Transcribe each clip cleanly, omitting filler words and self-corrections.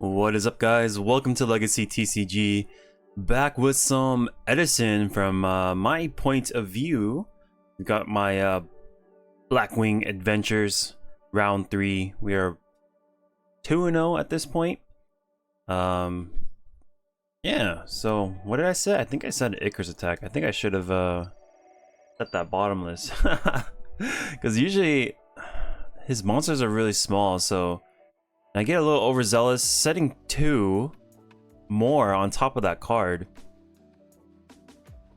What is up, guys? Welcome to Legacy TCG. Back with some Edison from my point of view. We got my Blackwing Adventures round 3. We are 2-0 at this point. Yeah, so what did I say? I think I said Icarus attack. I think I should have set that bottomless. Because usually his monsters are really small, so I get a little overzealous, setting 2 more on top of that card.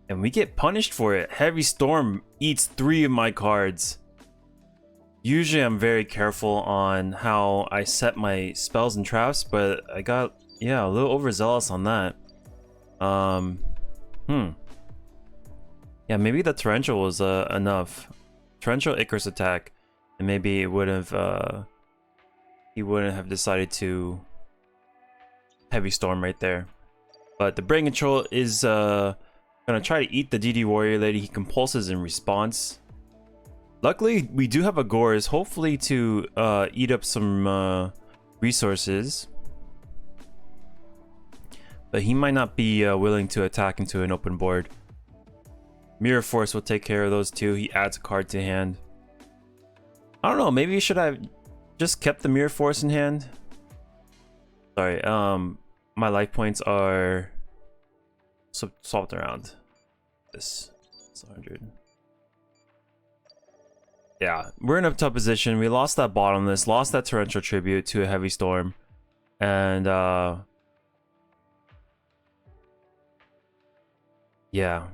And we get punished for it. Heavy Storm eats 3 of my cards. Usually I'm very careful on how I set my spells and traps, but I got, yeah, a little overzealous on that. Yeah, maybe the Torrential was enough. Torrential Icarus attack, and maybe it would have, he wouldn't have decided to Heavy Storm right there. But the Brain Control is gonna try to eat the DD Warrior Lady. He compulses in response. Luckily, we do have a Gores, hopefully to eat up some resources. But he might not be willing to attack into an open board. Mirror Force will take care of those two. He adds a card to hand. I don't know, maybe should I just kept the Mirror Force in hand? Sorry, my life points are swapped around. This is 100. Yeah, we're in a tough position. We lost that bottomless, lost that Torrential Tribute to a Heavy Storm, and yeah,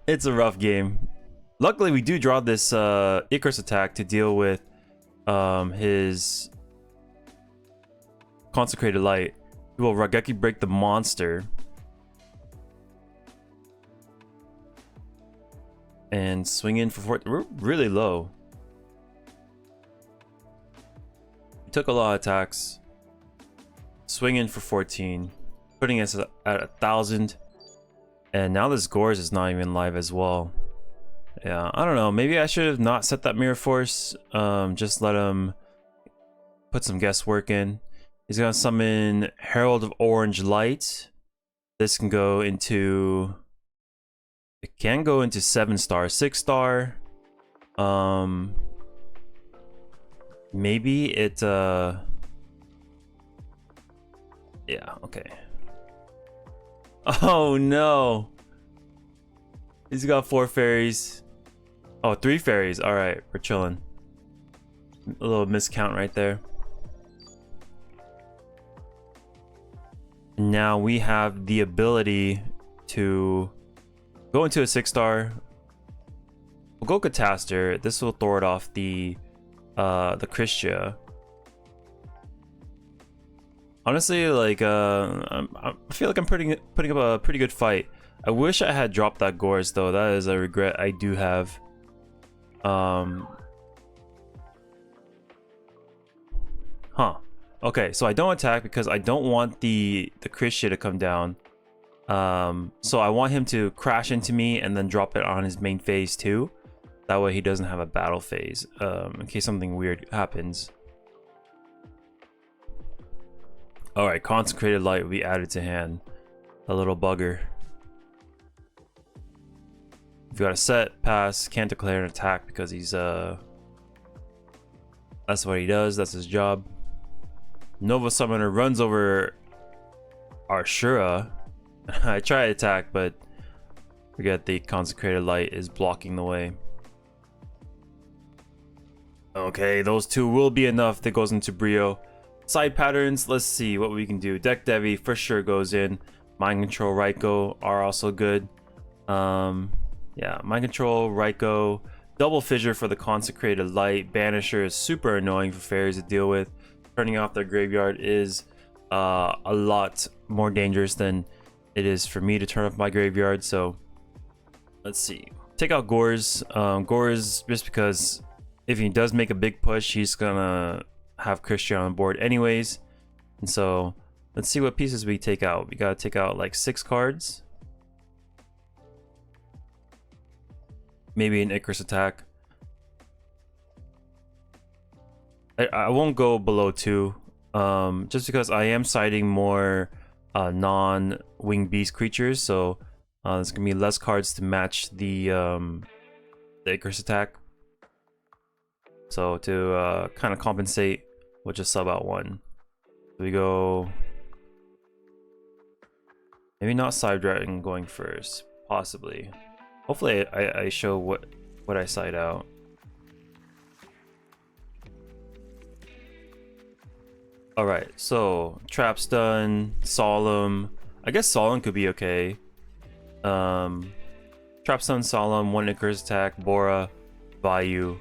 it's a rough game. Luckily, we do draw this Icarus attack to deal with his Consecrated Light. He will Raigeki break the monster and swing in for 4. We're really low. We took a lot of attacks. Swing in for 14, putting us at 1,000. And now this Gores is not even live as well. Yeah, I don't know. Maybe I should have not set that Mirror Force. Just let him put some guesswork in. He's gonna summon Herald of Orange Light. This can go into... It can go into 7-star, 6-star. Maybe it... Yeah, okay. Oh no! He's got 4 fairies. Oh, 3 fairies. All right, we're chilling. A little miscount right there. Now we have the ability to go into a 6-star. We'll go Cataster. This will throw it off the Christia. Honestly, like I feel like I'm putting up a pretty good fight. I wish I had dropped that Gores though. That is a regret I do have. Okay, so I don't attack because I don't want the Christia to come down. So I want him to crash into me and then drop it on his main phase too. That way he doesn't have a battle phase in case something weird happens. Alright, Consecrated Light will be added to hand. A little bugger. You've got a set, pass, can't declare an attack because he's that's what he does, that's his job. Nova Summoner runs over Arshura. I try to attack, but forget the Consecrated Light is blocking the way. Okay, those 2 will be enough. That goes into Brio. Side patterns, let's see what we can do. Deck Devi for sure goes in. Mind Control, Raiko are also good. Yeah, Mind Control, Raiko, Double Fissure for the Consecrated Light. Banisher is super annoying for fairies to deal with. Turning off their graveyard is a lot more dangerous than it is for me to turn off my graveyard. So let's see. Take out Gores. Gores, just because if he does make a big push, he's gonna have Christian on board anyways. And so let's see what pieces we take out. We gotta take out like 6 cards. Maybe an Icarus attack. I won't go below 2, just because I am siding more non-wing beast creatures, so there's gonna be less cards to match the Icarus attack. So to kind of compensate, we'll just sub out 1. We go, maybe not side dragon going first, possibly. Hopefully I show what I side out. Alright, so Trap's done, Solemn. I guess Solemn could be okay. Trap's done, Solemn, 1 Icarus attack, Bora, Vayu,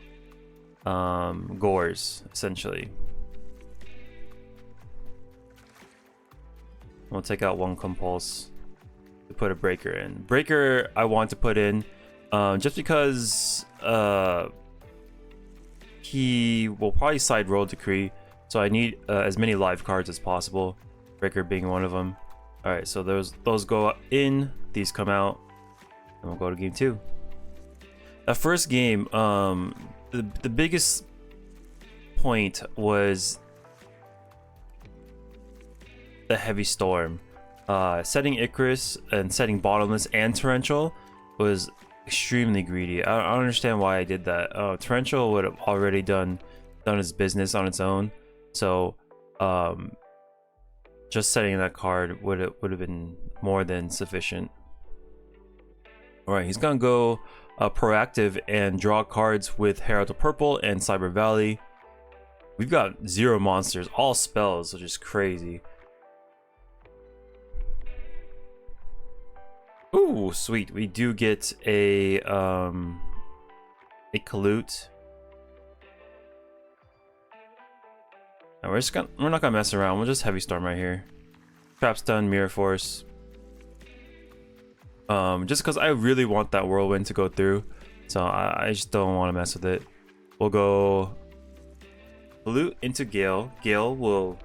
Gores, essentially. We'll take out 1 Compulse to put a Breaker in. Breaker I want to put in just because he will probably side Royal Decree, so I need as many live cards as possible, Breaker being one of them. Alright, so those go in, these come out, and we'll go to game 2. That first game, the biggest point was the heavy storm. Setting Icarus and setting Bottomless and Torrential was extremely greedy. I don't understand why I did that. Torrential would have already done its business on its own, so just setting that card would have been more than sufficient. All right, he's gonna go proactive and draw cards with Herald of Purple and Cyber Valley. We've got 0 monsters, all spells, which is crazy. Ooh, sweet. We do get a Kalute. And we're not gonna mess around. We'll just Heavy Storm right here. Trap's done, Mirror Force. Just because I really want that Whirlwind to go through, so I just don't want to mess with it. We'll go Kalute into Gale. Gale will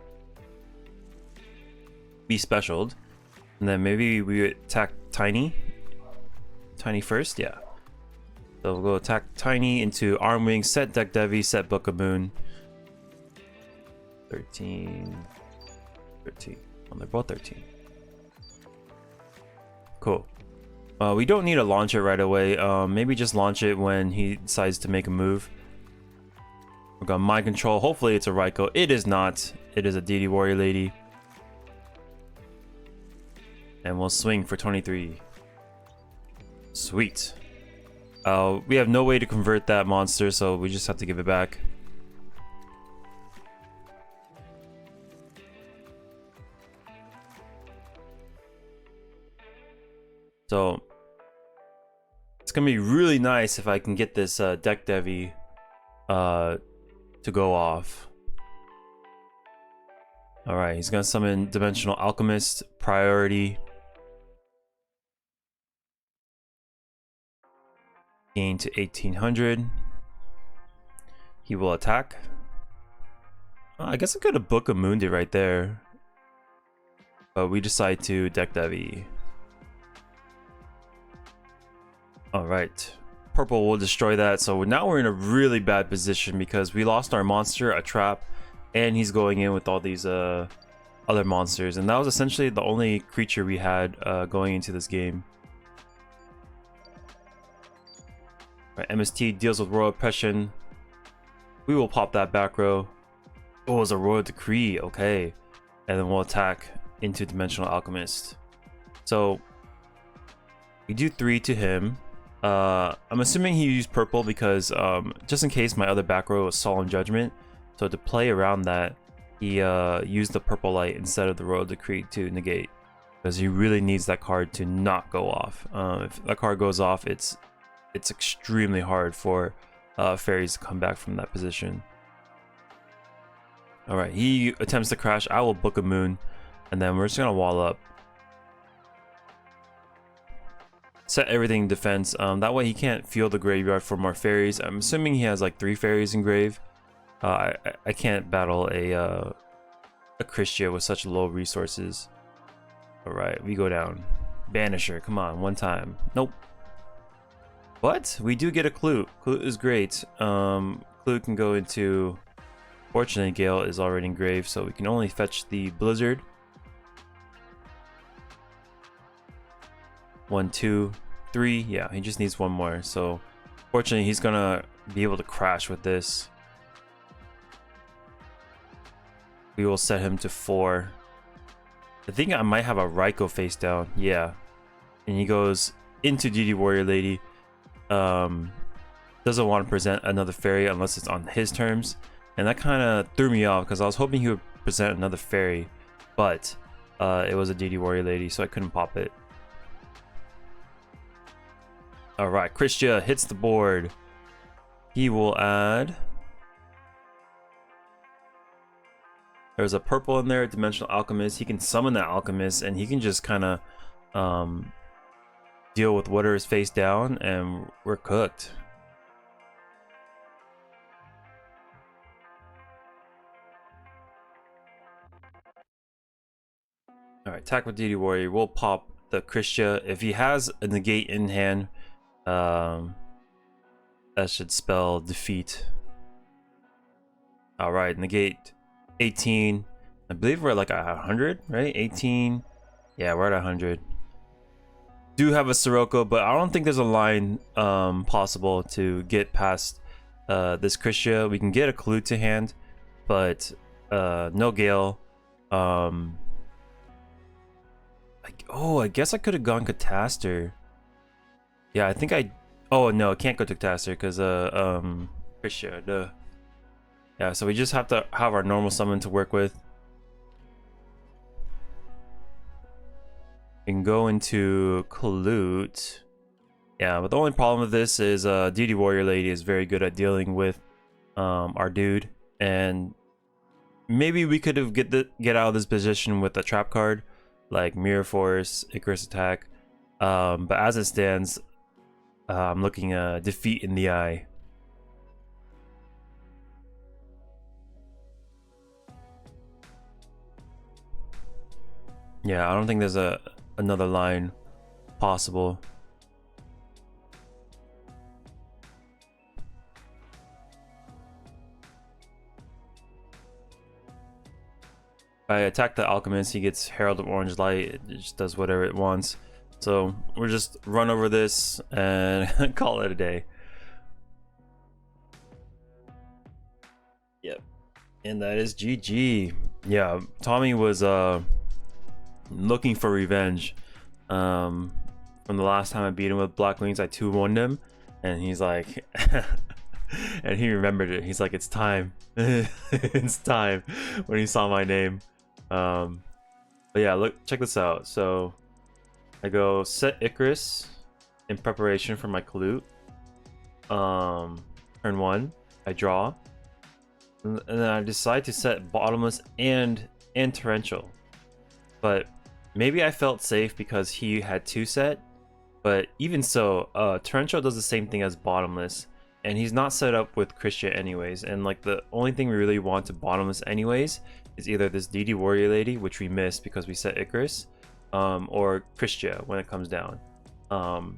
be specialed, and then maybe we attack Tiny first, yeah. So we'll go attack Tiny into Armwing, set Deck Devi, set Book of Moon. 13. Well, they're both 13. Cool. We don't need to launch it right away. Maybe just launch it when he decides to make a move. We've got Mind Control. Hopefully it's a Raikou. It is not. It is a DD Warrior Lady. And we'll swing for 23. Sweet. We have no way to convert that monster, so we just have to give it back. So it's gonna be really nice if I can get this Deck Devi to go off. All right, he's gonna summon Dimensional Alchemist, priority. Gain to 1800. He will attack. I guess I could have Book of Mooned it right there, but we decide to Deck Devi. All right, purple will destroy that. So now we're in a really bad position because we lost our monster, a trap, and he's going in with all these other monsters, and that was essentially the only creature we had going into this game. Right, MST deals with Royal Oppression. We will pop that back row. Oh, it's a Royal Decree, okay. And then we'll attack into Dimensional Alchemist. So we do 3 to him. I'm assuming he used purple because just in case my other back row was Solemn Judgment. So to play around that, he used the purple light instead of the Royal Decree to negate, because he really needs that card to not go off. If that card goes off, it's extremely hard for Fairies to come back from that position. All right, he attempts to crash. I will Book a Moon, and then we're just gonna wall up. Set everything in defense. That way he can't feel the graveyard for more Fairies. I'm assuming he has like 3 Fairies in grave. I can't battle a Christia with such low resources. All right, we go down. Banisher, come on, one time. Nope. What? We do get a Clute. Clute is great. Clute can go into Fortunately, Gale is already engraved, so we can only fetch the Blizzard. 1, 2, 3. Yeah, he just needs one more. So fortunately, he's gonna be able to crash with this. We will set him to 4. I think I might have a Raikou face down. Yeah. And he goes into DD Warrior Lady. Doesn't want to present another fairy unless it's on his terms. And that kind of threw me off because I was hoping he would present another fairy. But it was a DD Warrior Lady, so I couldn't pop it. Alright, Christia hits the board. He will add... There's a purple in there, Dimensional Alchemist. He can summon that Alchemist, and he can just kind of deal with whatever is face down, and we're cooked. Alright, attack with DD Warrior. We'll pop the Christia. If he has a negate in hand, that should spell defeat. Alright, negate 18. I believe we're like 100, right? 18. Yeah, we're at 100. Do have a Sirocco, but I don't think there's a line possible to get past this Christia. We can get a Clue to hand, but no Gale. I guess I could have gone Catastor. Yeah, I think I... Oh, no, I can't go to Catastor because Christia, duh. Yeah, so we just have to have our normal summon to work with. We can go into Colute. Yeah, but the only problem with this is DD Warrior Lady is very good at dealing with our dude. And maybe we could have get out of this position with a trap card, like Mirror Force, Icarus Attack. But as it stands, I'm looking at defeat in the eye. Yeah, I don't think there's another line possible. If I attack the Alchemist, he gets Herald of Orange Light. It just does whatever it wants. So we'll just run over this and call it a day. Yep. And that is GG. Yeah, Tommy was looking for revenge. From the last time I beat him with Blackwings, I 2-1'd him, and he's like, and he remembered it. He's like, it's time. It's time, when he saw my name. But yeah, look, check this out. So I go set Icarus in preparation for my Colute. Turn 1, I draw, and then I decide to set Bottomless and Torrential. But maybe I felt safe because he had 2 set, but even so, Torrential does the same thing as Bottomless, and he's not set up with Christia anyways, and like the only thing we really want to Bottomless anyways is either this DD Warrior Lady, which we missed because we set Icarus, or Christia when it comes down. So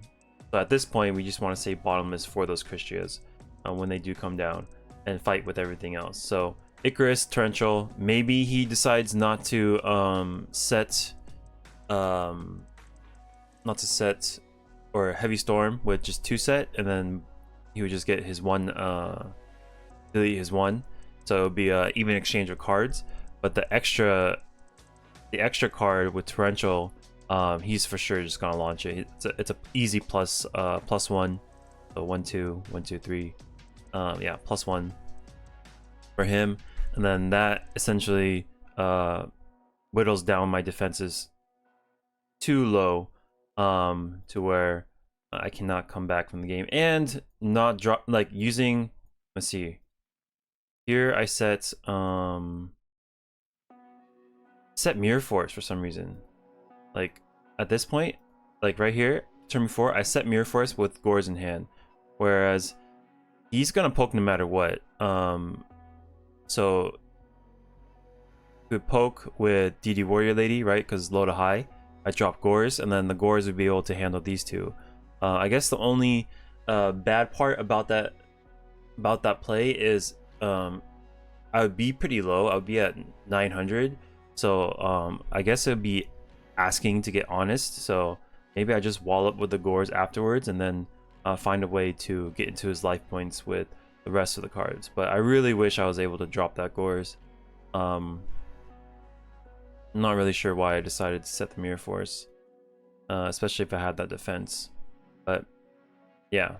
at this point, we just want to say Bottomless for those Christias when they do come down and fight with everything else. So Icarus, Torrential, maybe he decides not to set or Heavy Storm with just 2 set, and then he would just get his one delete his 1, so it would be a even exchange of cards. But the extra card with Torrential, he's for sure just gonna launch it. It's a easy plus 1, so 1 2 1 2 3, yeah, +1 for him, and then that essentially whittles down my defenses too low to where I cannot come back from the game and not drop, like using, let's see here, I set Mirror Force for some reason. Like at this point, like right here, turn before, I set Mirror Force with Gores in hand, whereas he's gonna poke no matter what. So we would poke with DD Warrior Lady, right? Because low to high, I drop Gores, and then the Gores would be able to handle these 2. I guess the only bad part about that play is I would be pretty low. I would be at 900. So I guess it would be asking to get honest. So maybe I just wall up with the gores afterwards and then find a way to get into his life points with the rest of the cards. But I really wish I was able to drop that gores. I'm not really sure why I decided to set the Mirror Force, especially if I had that defense. But yeah,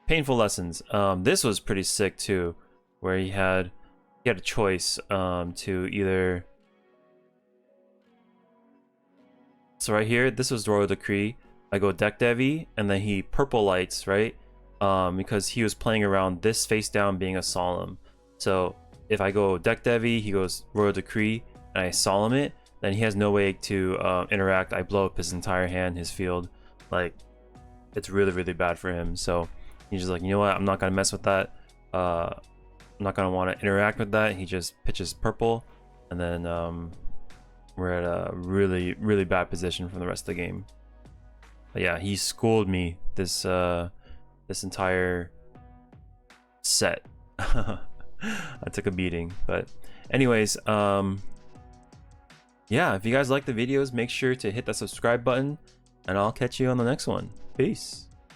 painful lessons. This was pretty sick too, where he had a choice to either. So right here, this was Royal Decree. I go deck Devi, and then he purple lights, right? Because he was playing around this face down being a solemn. So if I go deck Devi, he goes Royal Decree, and I solemn it, then he has no way to interact. I blow up his entire hand, his field. Like, it's really, really bad for him. So he's just like, you know what? I'm not gonna mess with that. I'm not gonna want to interact with that. He just pitches purple, and then we're at a really, really bad position from the rest of the game. But yeah, he schooled me this this entire set. I took a beating, but anyways, yeah, if you guys like the videos, make sure to hit that subscribe button, and I'll catch you on the next one. Peace.